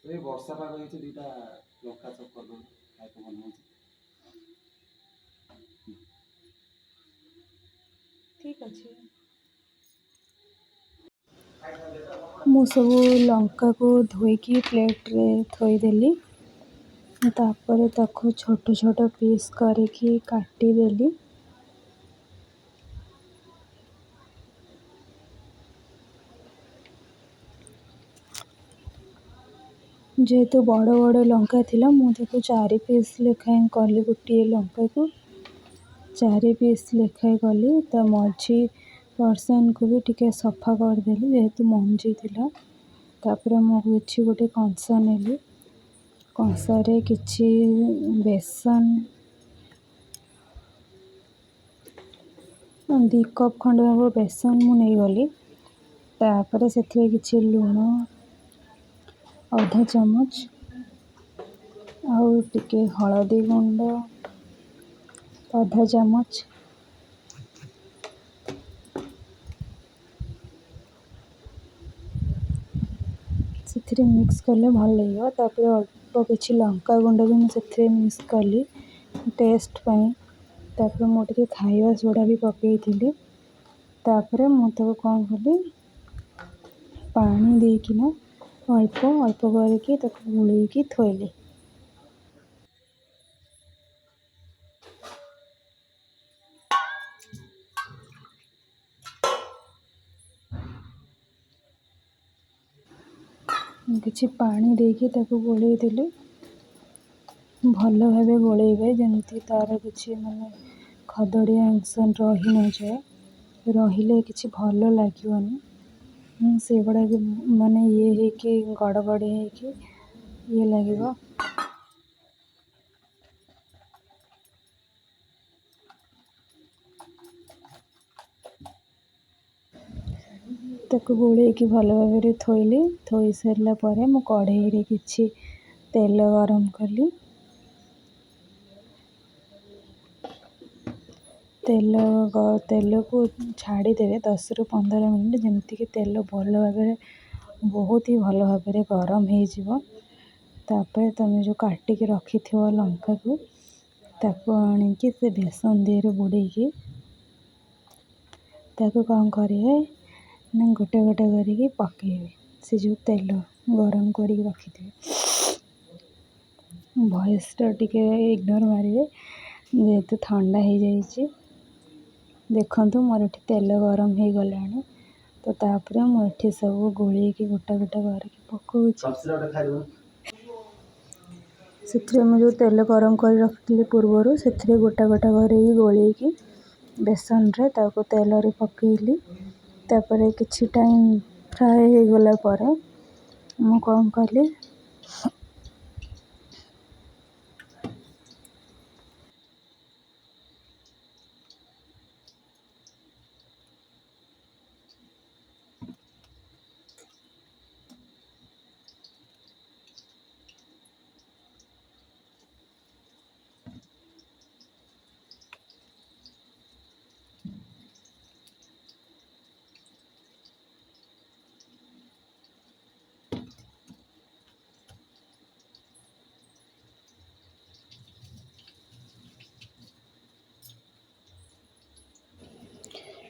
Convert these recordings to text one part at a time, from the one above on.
ए वर्षा पाग ହେଇଛି ଦୁଇଟା ଲଙ୍କା ଚପ୍ କରିଦେବୁ ଖାଇବାକୁ ମନ ହେଉଛି। ଠିକ୍ ଅଛି। ମୁଁ ସବୁ ଲଙ୍କାକୁ ଧୋଇକି ପ୍ଲେଟ୍ରେ ଥୋଇଦେଲି। ତାପରେ ତାକୁ ଛୋଟ ଛୋଟ ପିସ୍ କରିକି କାଟିଦେଲି। ଯେହେତୁ ବଡ଼ ବଡ଼ ଲଙ୍କା ଥିଲା ମୁଁ ତାକୁ 4 ପିସ୍ ଲେଖାଏଁ କଲି। ଗୋଟିଏ ଲଙ୍କାକୁ 4 ପିସ୍ ଲେଖାଏଁ କଲି। ତା ମଝି ପର୍ସନ୍କୁ ବି ଟିକେ ସଫା କରିଦେଲି ଯେହେତୁ ମଞ୍ଜି ଥିଲା। ତାପରେ ମୁଁ କିଛି ଗୋଟେ କଂସା ନେଲି। କଂସାରେ କିଛି ବେସନ 2 କପ୍ ଖଣ୍ଡେ ହେବ ବେସନ ମୁଁ ନେଇଗଲି। ତାପରେ ସେଥିରେ କିଛି ଲୁଣ ଅଧା ଚାମଚ ଆଉ ଟିକେ ହଳଦୀ ଗୁଣ୍ଡ ଅଧା ଚାମଚ, ସେଥିରେ ମିକ୍ସ କଲେ ଭଲ ଲାଗିବ। ତାପରେ ଅଳ୍ପ କିଛି ଲଙ୍କା ଗୁଣ୍ଡ ବି ମୁଁ ସେଥିରେ ମିକ୍ସ କଲି ଟେଷ୍ଟ ପାଇଁ। ତାପରେ ମୁଁ ଟିକେ ଖାଇବା ସୋଡ଼ା ବି ପକାଇଥିଲି। ତାପରେ ମୁଁ ତାକୁ କ'ଣ କଲି, ପାଣି ଦେଇକିନା ଅଳ୍ପ ଅଳ୍ପ କରିକି ତାକୁ ଗୋଳେଇକି ଥୋଇଲି। କିଛି ପାଣି ଦେଇକି ତାକୁ ଗୋଳେଇ ଦେଲି। ଭଲ ଭାବେ ଗୋଳେଇବେ ଯେମିତି ତା'ର କିଛି ଖଦଡ଼ିଆ ଅଂଶ ରହି ନଯାଏ। ରହିଲେ କିଛି ଭଲ ଲାଗିବନି। ସେଗୁଡ଼ା ଇଏ ହେଇକି ଗଡ଼ବଡ଼ି ହେଇକି ଇଏ ଲାଗିବ। ତାକୁ ଗୋଳେଇକି ଭଲ ଭାବରେ ଥୋଇଲି। ଥୋଇ ସାରିଲା ପରେ ମୁଁ କଢ଼େଇରେ କିଛି ତେଲ ଗରମ କଲି। ତେଲକୁ ଛାଡ଼ିଦେବେ 10ରୁ 15 ମିନିଟ୍ ଯେମିତିକି ତେଲ ଭଲ ଭାବରେ ବହୁତ ହି ଭଲ ଭାବରେ ଗରମ ହେଇଯିବ। ତାପରେ ତୁମେ ଯେଉଁ କାଟିକି ରଖିଥିବ ଲଙ୍କାକୁ ତାକୁ ଆଣିକି ସେ ବେସନ ଦେହରେ ବୁଡ଼େଇକି ତାକୁ କ'ଣ କରିବେ ନା ଗୋଟେ ଗୋଟେ କରିକି ପକାଇବେ ସେ ଯେଉଁ ତେଲ ଗରମ କରିକି ରଖିଥିବେ। ଭଏସ୍ଟା ଟିକେ ଇଗ୍ନୋର ମାରିବେ ଯେହେତୁ ଥଣ୍ଡା ହେଇଯାଇଛି। ଦେଖନ୍ତୁ ମୋର ଏଠି ତେଲ ଗରମ ହେଇଗଲାଣି। ତ ତାପରେ ମୁଁ ଏଠି ସବୁ ଗୋଳେଇକି ଗୋଟା ଗୋଟା କରିକି ପକାଉଛି। ସେଥିରେ ମୁଁ ଯେଉଁ ତେଲ ଗରମ କରି ରଖିଥିଲି ପୂର୍ବରୁ ସେଥିରେ ଗୋଟା ଗୋଟା କରିକି ଗୋଳେଇକି ବେସନରେ ତାକୁ ତେଲରେ ପକାଇଲି। ତାପରେ କିଛି ଟାଇମ୍ ଫ୍ରାଏ ହେଇଗଲା ପରେ ମୁଁ କ'ଣ କଲି,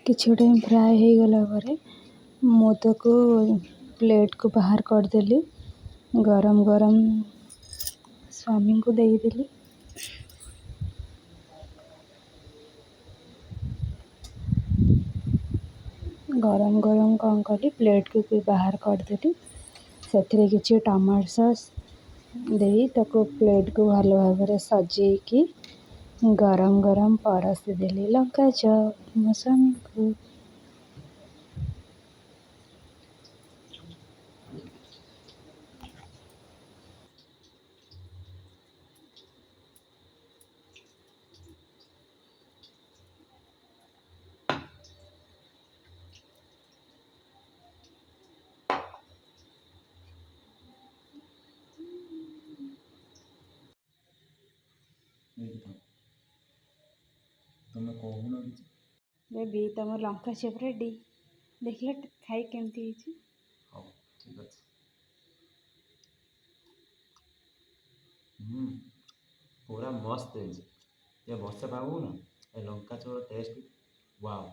କିଛି ଟାଇମ୍ ଫ୍ରାଏ ହେଇଗଲା ପରେ ମୁଁ ତାକୁ ପ୍ଲେଟ୍କୁ ବାହାର କରିଦେଲି। ଗରମ ଗରମ ସ୍ୱାମୀଙ୍କୁ ଦେଇଦେଲି। ଗରମ ଗରମ କ'ଣ କଲି, ପ୍ଲେଟ୍କୁ ବି ବାହାର କରିଦେଲି। ସେଥିରେ କିଛି ଟମାଟୋ ସସ୍ ଦେଇ ତାକୁ ପ୍ଲେଟ୍କୁ ଭଲ ଭାବରେ ସଜେଇକି ଗରମ ଗରମ ପରସି ଦେଲି ଲଙ୍କା ଚପ୍ ମୋ ସ୍ୱାମୀଙ୍କୁ। ତମେ କହୁନ କିଛି। ବେବି ତମ ଲଙ୍କା ଚପ୍ ରେଡ଼ି। ଦେଖିଲ ଖାଇ କେମିତି ହେଇଛି। ହଉ ଠିକ୍ ଅଛି। ହୁଁ ପୁରା ମସ୍ତ ହେଇଛି। ଯେ ବର୍ଷା ପାଗକୁ ନା ଏ ଲଙ୍କା ଚପର ଟେଷ୍ଟ ୱାଓ।